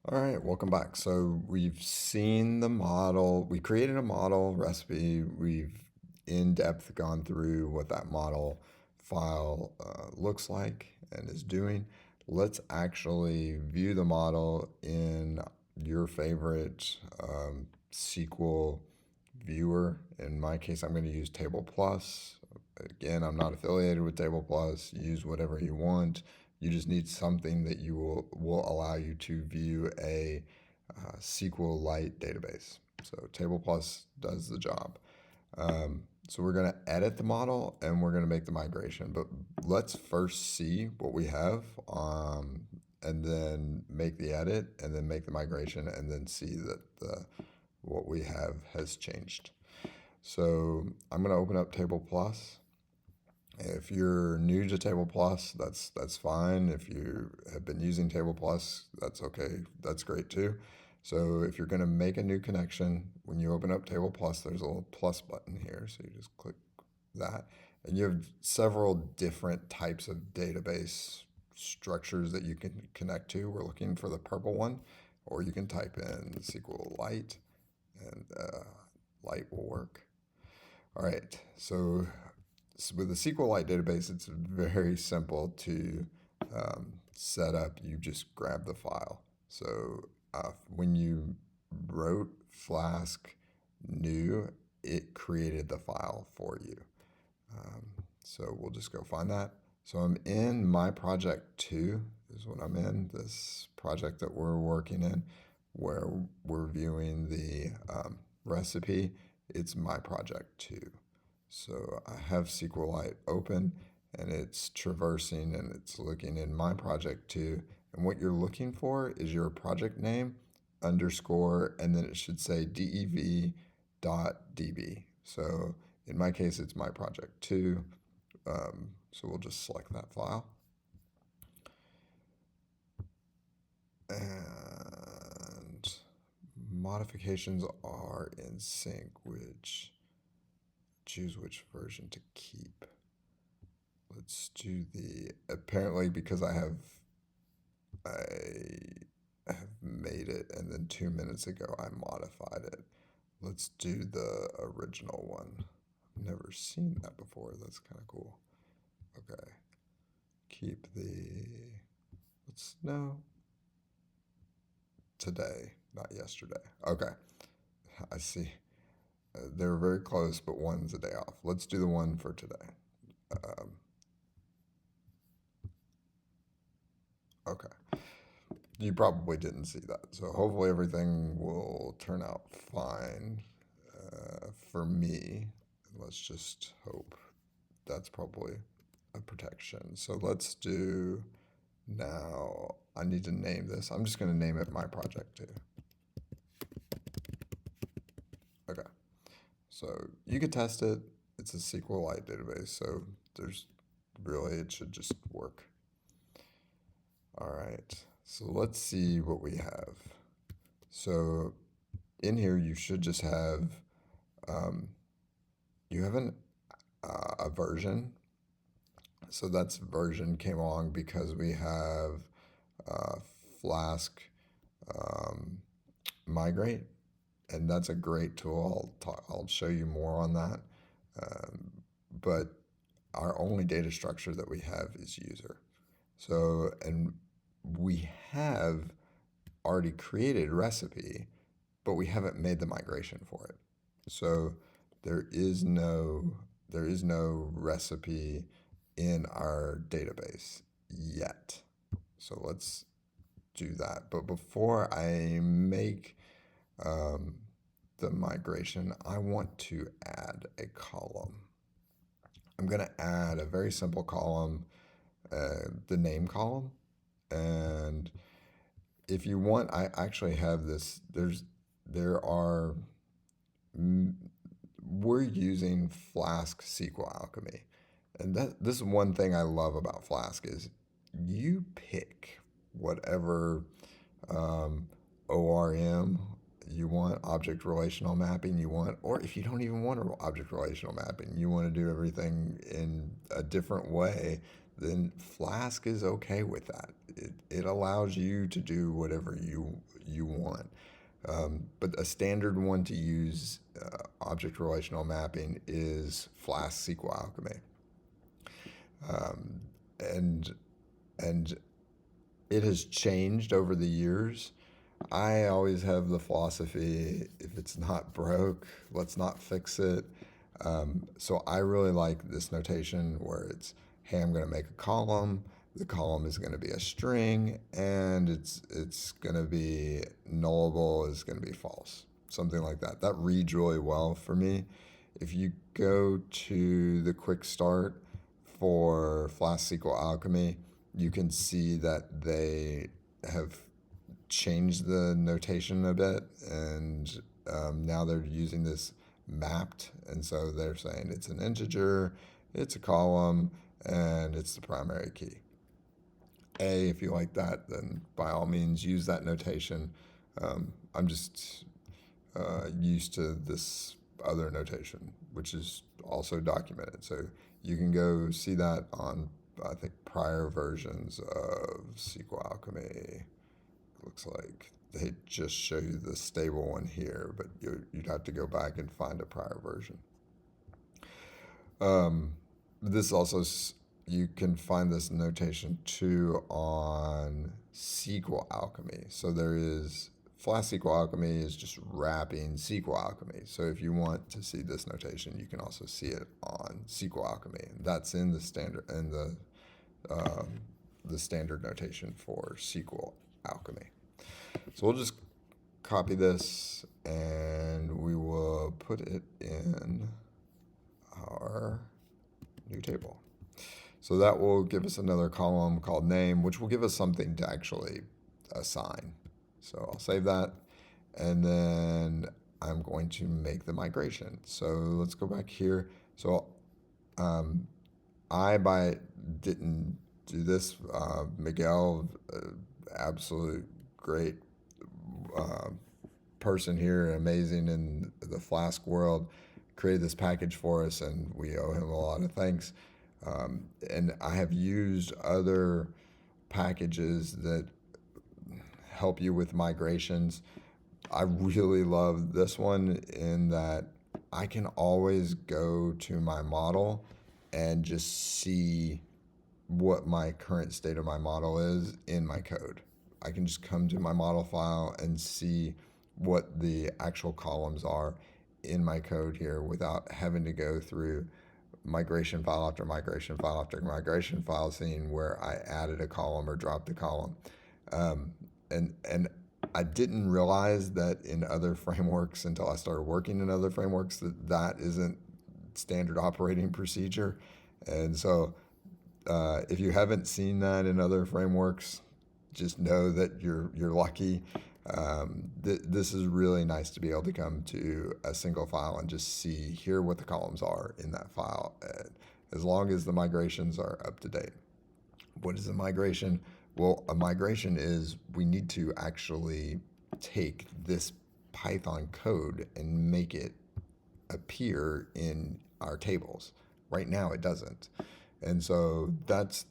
All right, welcome back. So we've seen the model, we created a model recipe. We've in depth gone through what that model file looks like and is doing. Let's actually view the model in your favorite SQL viewer. In my case, I'm going to use TablePlus. Again, I'm not affiliated with TablePlus. Use whatever you want. You just need something that will allow you to view a SQLite database. So TablePlus does the job. So we're going to edit the model and we're going to make the migration. But let's first see what we have, and then make the edit, and then make the migration, and then see that what we have has changed. So I'm going to open up TablePlus. If you're new to TablePlus, that's fine. If you have been using TablePlus, that's okay. That's great too. So if you're going to make a new connection, when you open up TablePlus, there's a little plus button here. So you just click that. And you have several different types of database structures that you can connect to. We're looking for the purple one, or you can type in SQLite, and Lite will work. All right, so with the SQLite database, it's very simple to set up. You just grab the file. So when you wrote Flask new, it created the file for you. So we'll just go find that. So I'm in my project 2 is what I'm in, this project that we're working in, where we're viewing the recipe. It's my project 2. So I have SQLite open, and it's traversing and it's looking in my project 2. And what you're looking for is your project name underscore, and then it should say dev.db. So in my case, it's my project 2. So we'll just select that file. And modifications are in sync, which choose which version to keep. Let's do apparently because I have made it, and then 2 minutes ago I modified it. Let's do the original one. I've never seen that before. That's kind of cool. Okay. Keep no, today, not yesterday. Okay. I see. They were very close, but one's a day off. Let's do the one for today. Um, okay. You probably didn't see that. So hopefully everything will turn out fine for me. Let's just hope. That's probably a protection. So let's do now. I need to name this. I'm just going to name it my project 2. Okay. So you could test it. It's a SQLite database. So it should just work. All right. So let's see what we have. So in here, you should just have, you have a version. So that's version came along because we have Flask Migrate, and that's a great tool. I'll show you more on that. But our only data structure that we have is user. So, and we have already created recipe, but we haven't made the migration for it. So there is no recipe in our database yet. So let's do that. But before I make the migration, I want to add a column. I'm going to add a very simple column, the name column. And if you want, I actually have this. We're using Flask-SQLAlchemy. And this is one thing I love about Flask is you pick whatever ORM you want, object relational mapping you want, or if you don't even want an object relational mapping, you want to do everything in a different way, then Flask is okay with that. It allows you to do whatever you want. But a standard one to use object relational mapping is Flask-SQLAlchemy. Um, and and it has changed over the years. I always have the philosophy, if it's not broke, let's not fix it. So I really like this notation where it's, hey, I'm going to make a column. The column is going to be a string, and it's going to be nullable is going to be false, something like that. That reads really well for me. If you go to the quick start for Flask-SQLAlchemy, you can see that they have changed the notation a bit, and now they're using this mapped, and so they're saying it's an integer, it's a column, and it's the primary key. If you like that, then by all means use that notation. I'm just used to this other notation, which is also documented. So you can go see that on, I think, prior versions of SQLAlchemy. Looks like they just show you the stable one here, but you'd have to go back and find a prior version. This also, you can find this notation too on SQLAlchemy. So there is, Flask-SQLAlchemy is just wrapping SQLAlchemy. So if you want to see this notation, you can also see it on SQLAlchemy. That's in the standard, the standard notation for SQLAlchemy. So we'll just copy this and we will put it in our new table. So that will give us another column called name, which will give us something to actually assign. So I'll save that, and then I'm going to make the migration. So let's go back here. So I didn't do this. Miguel, absolute great person here, amazing in the Flask world, created this package for us, and we owe him a lot of thanks. And I have used other packages that help you with migrations. I really love this one in that I can always go to my model and just see what my current state of my model is in my code. I can just come to my model file and see what the actual columns are in my code here without having to go through migration file after migration file after migration file, seeing where I added a column or dropped a column. And I didn't realize that in other frameworks until I started working in other frameworks that isn't standard operating procedure. And so if you haven't seen that in other frameworks, just know that you're lucky. This is really nice to be able to come to a single file and just hear what the columns are in that file, as long as the migrations are up to date. What is a migration? Well, a migration is we need to actually take this Python code and make it appear in our tables. Right now it doesn't. And so that's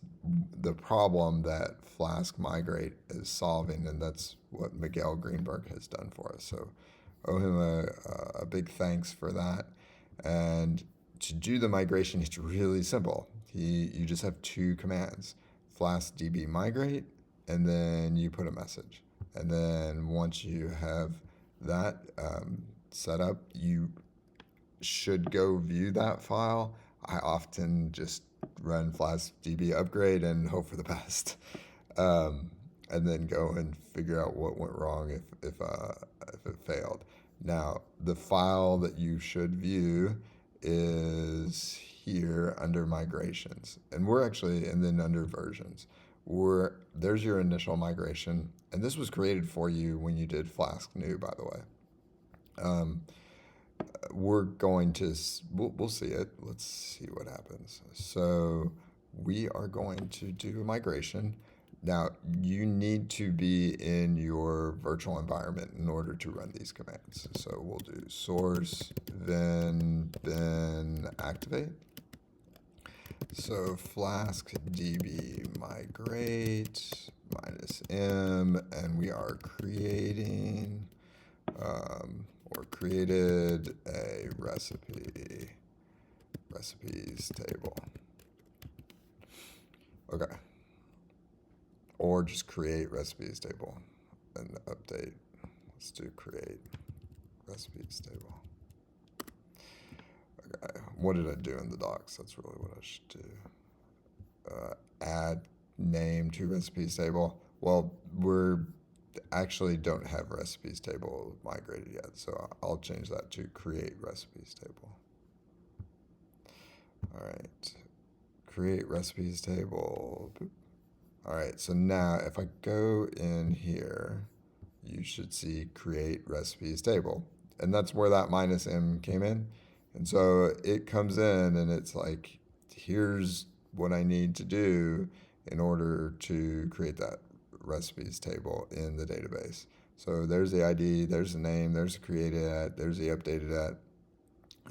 the problem that Flask-Migrate is solving, and that's what Miguel Greenberg has done for us. So owe him a big thanks for that. And to do the migration, it's really simple. You just have two commands, flask-db migrate, and then you put a message. And then once you have that set up, you should go view that file. I often just run flask-db upgrade and hope for the best, and then go and figure out what went wrong if it failed. Now, the file that you should view is here under migrations, and then under versions. There's your initial migration, and this was created for you when you did Flask new, by the way. We're going to, we'll see it. Let's see what happens. So we are going to do a migration. Now, you need to be in your virtual environment in order to run these commands. So we'll do source bin activate. So Flask db migrate -m, and we are creating or created a recipes table. Okay. Or just create recipes table and update. Let's do create recipes table. Okay. What did I do in the docs? That's really what I should do. Add name to recipes table. Well, we're actually don't have recipes table migrated yet, so I'll change that to create recipes table. All right, create recipes table. Boop. All right, so now if I go in here, you should see create recipes table, and that's where that -m came in. And so it comes in and it's like, here's what I need to do in order to create that recipes table in the database. So there's the ID, there's the name, there's the created at, there's the updated at,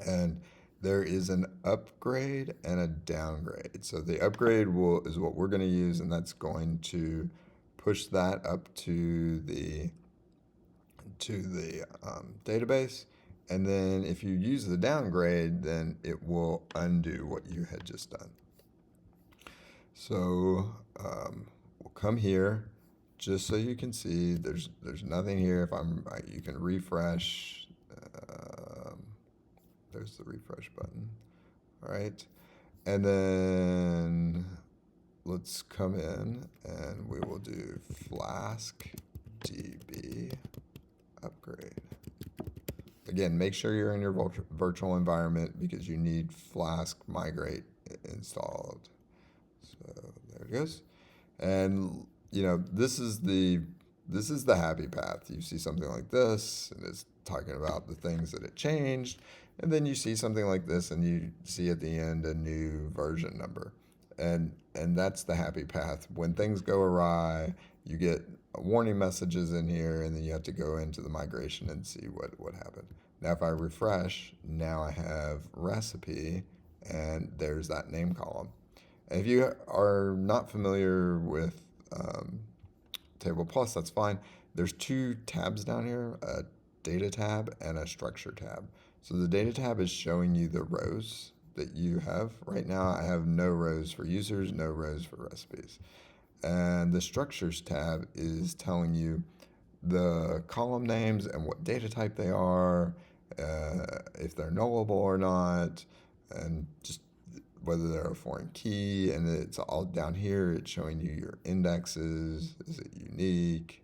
and there is an upgrade and a downgrade. So the upgrade is what we're going to use, and that's going to push that up to the database. And then if you use the downgrade, then it will undo what you had just done. So we'll come here just so you can see there's nothing here. You can refresh. There's the refresh button. All right. And then let's come in and we will do Flask db upgrade. Again, make sure you're in your virtual environment because you need Flask-Migrate installed. So there it goes. And this is the happy path. You see something like this, and it's talking about the things that it changed. And then you see something like this, and you see at the end a new version number. And that's the happy path. When things go awry, you get warning messages in here, and then you have to go into the migration and see what happened. Now, if I refresh, now I have recipe, and there's that name column. And if you are not familiar with TablePlus, that's fine. There's two tabs down here, a data tab and a structure tab. So the data tab is showing you the rows that you have. Right now, I have no rows for users, no rows for recipes. And the structures tab is telling you the column names and what data type they are, if they're nullable or not, and just whether they're a foreign key. And it's all down here. It's showing you your indexes. Is it unique?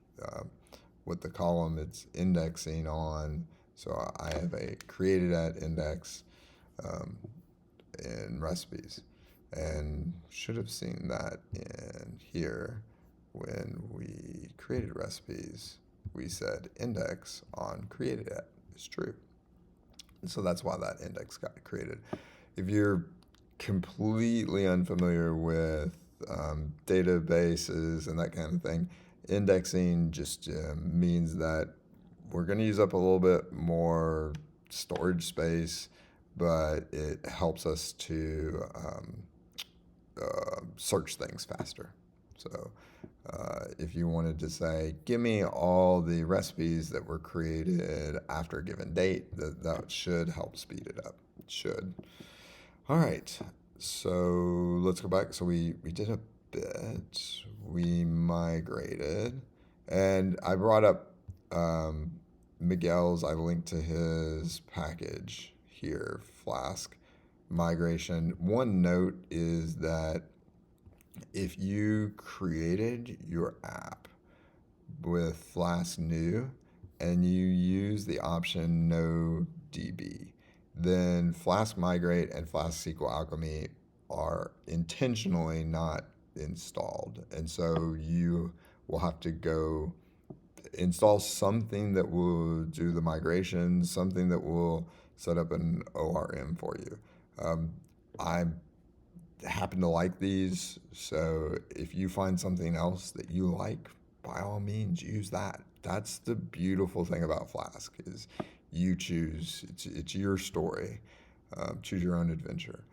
What the column it's indexing on. So I have a created at index in recipes, and should have seen that in here when we created recipes. We said index on created at is true. And so that's why that index got created. If you're completely unfamiliar with databases and that kind of thing, indexing just means that we're going to use up a little bit more storage space, but it helps us to search things faster. So if you wanted to say, give me all the recipes that were created after a given date, that should help speed it up. It should. All right, so let's go back. So we did a bit. We migrated. And I brought up Miguel's, I linked to his package here, Flask migration. One note is that if you created your app with Flask new and you use the option no DB, then Flask-Migrate and Flask-SQLAlchemy are intentionally not installed. And so you will have to go install something that will do the migration, something that will set up an ORM for you. I happen to like these, so if you find something else that you like, by all means use that. That's the beautiful thing about Flask is you choose. It's your story. Choose your own adventure.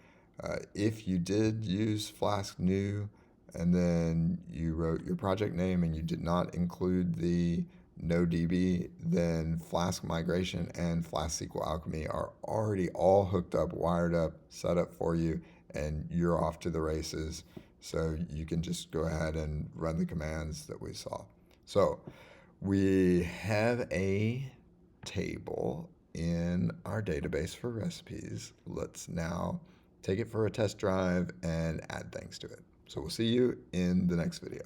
If you did use Flask new and then you wrote your project name and you did not include the NoDB, then Flask Migration and Flask-SQLAlchemy are already all hooked up, wired up, set up for you, and you're off to the races. So you can just go ahead and run the commands that we saw. So we have a table in our database for recipes. Let's now take it for a test drive and add things to it. So we'll see you in the next video.